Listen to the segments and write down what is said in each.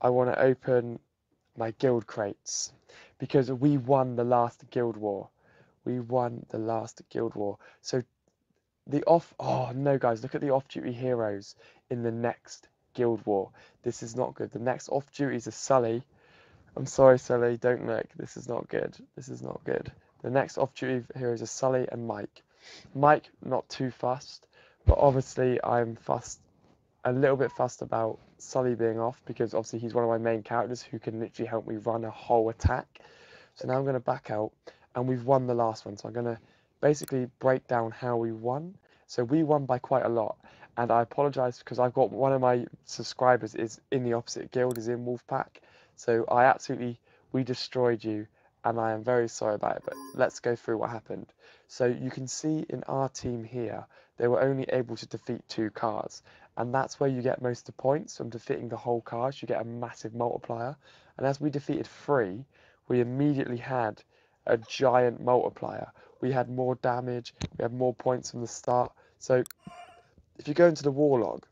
I want to open my guild crates because we won the last guild war. We won the last guild war. So oh no guys, look at the off-duty heroes in the next guild war. This is not good. The next off-duties are Sully. I'm sorry, Sully, don't look. This is not good. This is not good. The next off-duty heroes are Sully and Mike. Mike, not too fussed, but obviously I'm fussed, a little bit fussed about Sully being off because obviously he's one of my main characters who can literally help me run a whole attack. So now I'm going to back out, and we've won the last one. So I'm going to basically break down how we won. So we won by quite a lot, and I apologise because I've got one of my subscribers is in the opposite guild, is in Wolfpack. So we destroyed you, and I am very sorry about it, but let's go through what happened. So you can see in our team here, they were only able to defeat 2 cars, and that's where you get most of the points from defeating the whole cars. You get a massive multiplier, and as we defeated 3, we immediately had a giant multiplier. We had more damage, we had more points from the start. So if you go into the war log,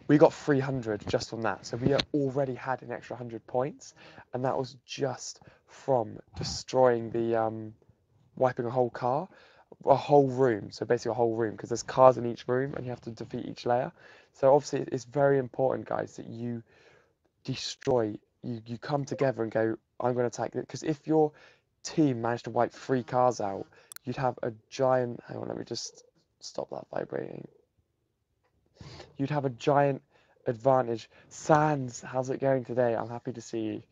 we got 300 just from that. So we already had an extra 100 points, and that was just from destroying the wiping a whole car, a whole room. So basically a whole room, because there's cars in each room and you have to defeat each layer. So obviously it's very important, guys, that you destroy, you come together and go, I'm going to attack it. Because if your team managed to wipe 3 cars out, you'd have a giant, hang on, let me just stop that vibrating. You'd have a giant advantage. Sans, how's it going today? I'm happy to see you.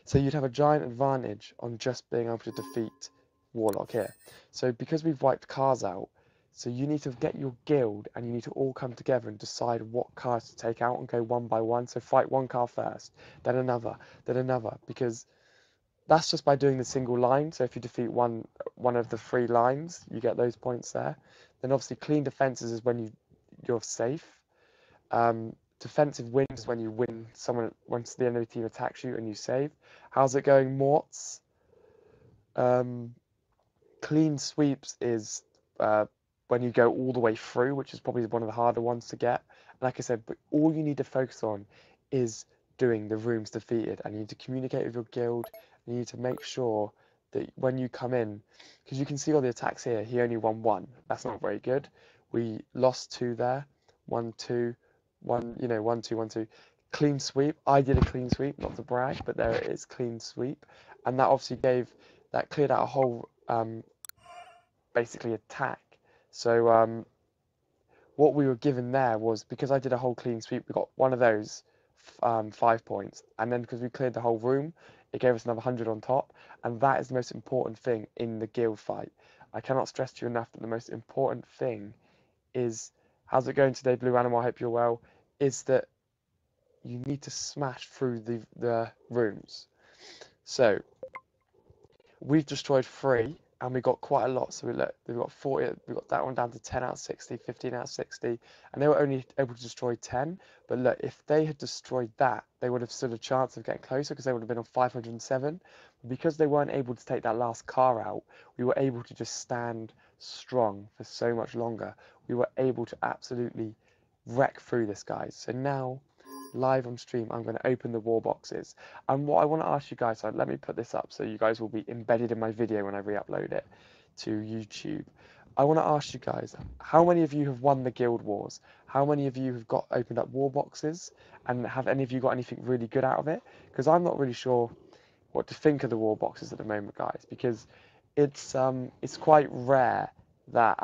So you'd have a giant advantage on just being able to defeat Warlock here. So because we've wiped cars out, so you need to get your guild and you need to all come together and decide what cars to take out and go one by one. So fight one car first, then another, because that's just by doing the single line. So if you defeat one of the 3 lines, you get those points there. Then obviously clean defenses is when you're safe. Defensive wins is when you win someone once the enemy team attacks you and you save. How's it going, Morts? Clean sweeps is when you go all the way through, which is probably one of the harder ones to get. Like I said, but all you need to focus on is doing the rooms defeated, and you need to communicate with your guild, and you need to make sure that when you come in, because you can see all the attacks here, he only won 1. That's not very good. We lost 2 there, 1, 2, 1, 1, 2, 1, 2. Clean sweep. I did a clean sweep, not to brag, but there it is, clean sweep. And that obviously cleared out a whole, basically attack. So what we were given there was, because I did a whole clean sweep, we got one of those 5 points. And then because we cleared the whole room, it gave us another 100 on top. And that is the most important thing in the guild fight. I cannot stress to you enough that the most important thing is, how's it going today, Blue Animal? I hope you're well. Is that you need to smash through the rooms. So we've destroyed 3, and we got quite a lot. So we've got 40. We got that one down to 10 out of 60, 15 out of 60, and they were only able to destroy 10. But look, if they had destroyed that, they would have stood a chance of getting closer because they would have been on 507. But because they weren't able to take that last car out, we were able to just stand strong for so much longer. We were able to absolutely wreck through this, guys. So now, live on stream, I'm going to open the war boxes. And what I want to ask you guys, so let me put this up so you guys will be embedded in my video when I re-upload it to YouTube. I want to ask you guys, how many of you have won the guild wars? How many of you have opened up war boxes? And have any of you got anything really good out of it? Because I'm not really sure what to think of the war boxes at the moment, guys, because it's quite rare that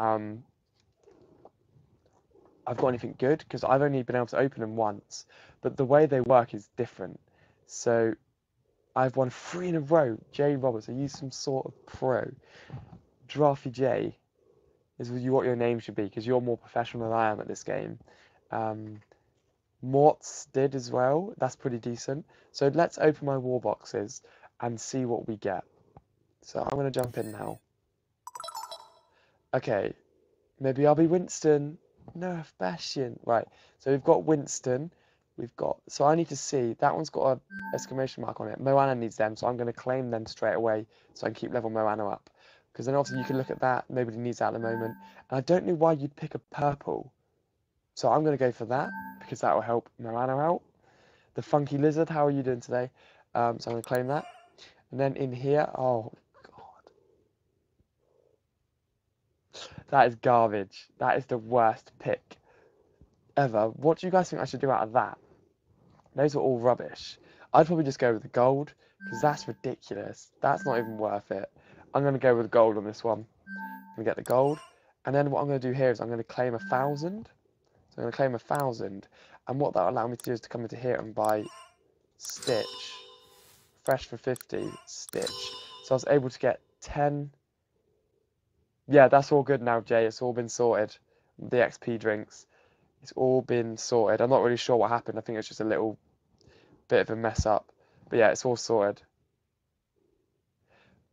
I've got anything good, because I've only been able to open them once, but the way they work is different. So I've won 3 in a row. Jay Roberts, are you some sort of pro? Giraffeyjosh is what your name should be, because you're more professional than I am at this game. Morts did as well. That's pretty decent. So let's open my war boxes and see what we get. So I'm going to jump in now. Okay, maybe I'll be Winston. Nerf Bastion. Right, so we've got Winston. So I need to see, that one's got an exclamation mark on it. Moana needs them, so I'm going to claim them straight away so I can keep level Moana up. Because then obviously you can look at that, nobody needs that at the moment. And I don't know why you'd pick a purple. So I'm going to go for that, because that will help Moana out. The Funky Lizard, how are you doing today? So I'm going to claim that. And then in here, oh, God. That is garbage. That is the worst pick ever. What do you guys think I should do out of that? Those are all rubbish. I'd probably just go with the gold, because that's ridiculous. That's not even worth it. I'm going to go with gold on this one. I'm going to get the gold. And then what I'm going to do here is I'm going to claim 1,000. So I'm going to claim 1,000. And what that will allow me to do is to come into here and buy Stitch. Fresh for 50, Stitch. So I was able to get 10. Yeah, that's all good now, Jay. It's all been sorted. The XP drinks. It's all been sorted. I'm not really sure what happened. I think it's just a little bit of a mess up. But yeah, it's all sorted.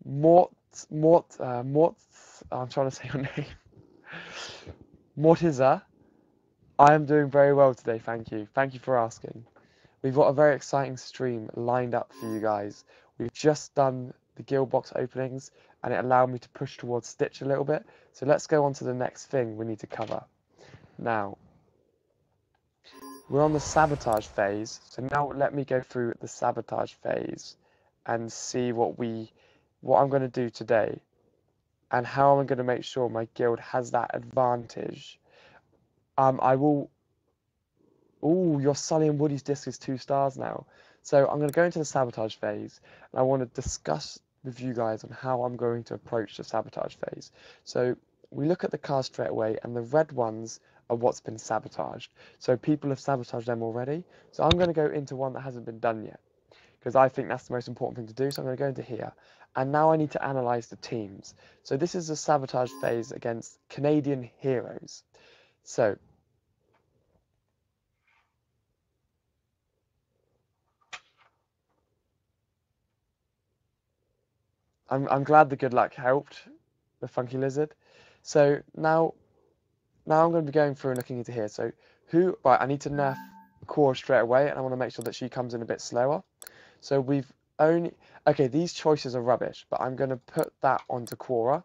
I'm trying to say your name. Mortiza, I am doing very well today, thank you. Thank you for asking. We've got a very exciting stream lined up for you guys. We've just done the guild box openings, and it allowed me to push towards Stitch a little bit. So let's go on to the next thing we need to cover. Now, we're on the Sabotage phase. So now let me go through the Sabotage phase and see what I'm going to do today and how I'm going to make sure my guild has that advantage. I will... Ooh, your Sully and Woody's disc is 2 stars now. So I'm going to go into the Sabotage phase, and I want to discuss with you guys on how I'm going to approach the Sabotage phase. So we look at the cards straight away, and the red ones are what's been sabotaged. So people have sabotaged them already. So I'm going to go into one that hasn't been done yet, because I think that's the most important thing to do. So I'm going to go into here. And now I need to analyze the teams. So this is the Sabotage phase against Canadian Heroes. So I'm glad the good luck helped, the Funky Lizard. So now I'm going to be going through and looking into here. So right, I need to nerf Cora straight away, and I want to make sure that she comes in a bit slower. So okay, these choices are rubbish, but I'm going to put that onto Cora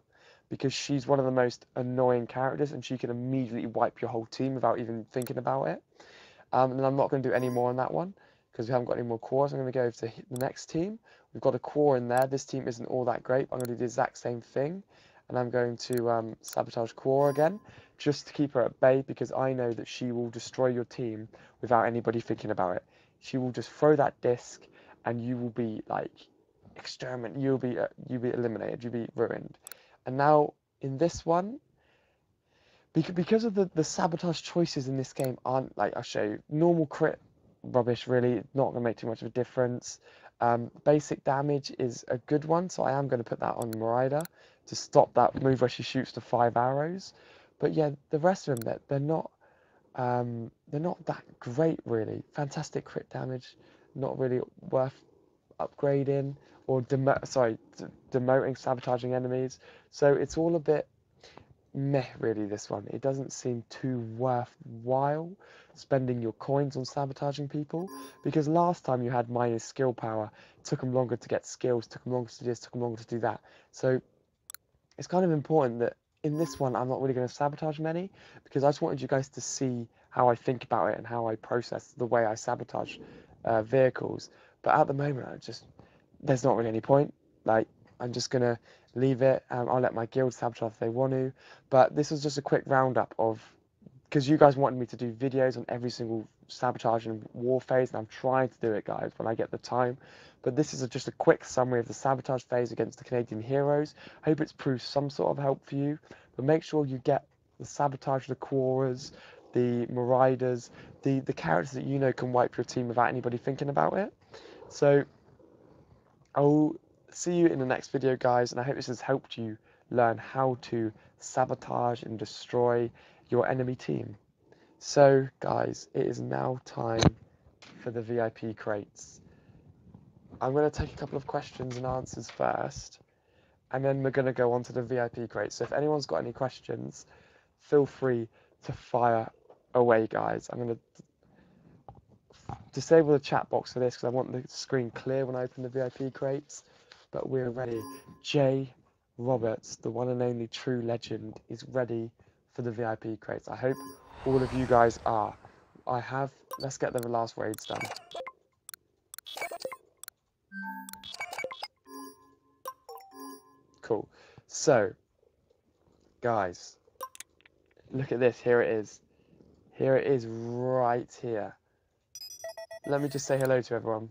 because she's one of the most annoying characters, and she can immediately wipe your whole team without even thinking about it. And I'm not going to do any more on that one because we haven't got any more cores. I'm going to go to the next team. We've got a core in there. This team isn't all that great. I'm going to do the exact same thing. And I'm going to sabotage core again just to keep her at bay because I know that she will destroy your team without anybody thinking about it. She will just throw that disc and you will be like you'll be eliminated. You'll be ruined. And now in this one, because of the sabotage choices in this game aren't, like I'll show you, normal crit rubbish really, not going to make too much of a difference. Basic damage is a good one, so I am going to put that on Marida to stop that move where she shoots the 5 arrows. But yeah, the rest of them, they're not that great really. Fantastic crit damage, not really worth upgrading or demoting, sabotaging enemies. So it's all a bit meh really, this one. It doesn't seem too worthwhile spending your coins on sabotaging people because last time you had minus skill power, it took them longer to get skills, took them longer to do this, took them longer to do that. So it's kind of important that in this one I'm not really going to sabotage many because I just wanted you guys to see how I think about it and how I process the way I sabotage vehicles. But at the moment there's not really any point. Like, I'm just going to leave it. I'll let my guild sabotage if they want to. But this was just a quick roundup of... Because you guys wanted me to do videos on every single sabotage and war phase. And I'm trying to do it, guys, when I get the time. But this is just a quick summary of the sabotage phase against the Canadian Heroes. I hope it's proved some sort of help for you. But make sure you get the sabotage, the Quoras, the Marauders, the characters that you know can wipe your team without anybody thinking about it. So I'll see you in the next video, guys, and I hope this has helped you learn how to sabotage and destroy your enemy team. So, guys, it is now time for the VIP crates. I'm going to take a couple of questions and answers first, and then we're going to go on to the VIP crates. So if anyone's got any questions, feel free to fire away, guys. I'm going to disable the chat box for this because I want the screen clear when I open the VIP crates. But we're ready. Jay Roberts, the one and only true legend, is ready for the VIP crates. I hope all of you guys are. Let's get the last raids done. Cool. So, guys, look at this. Here it is. Here it is right here. Let me just say hello to everyone.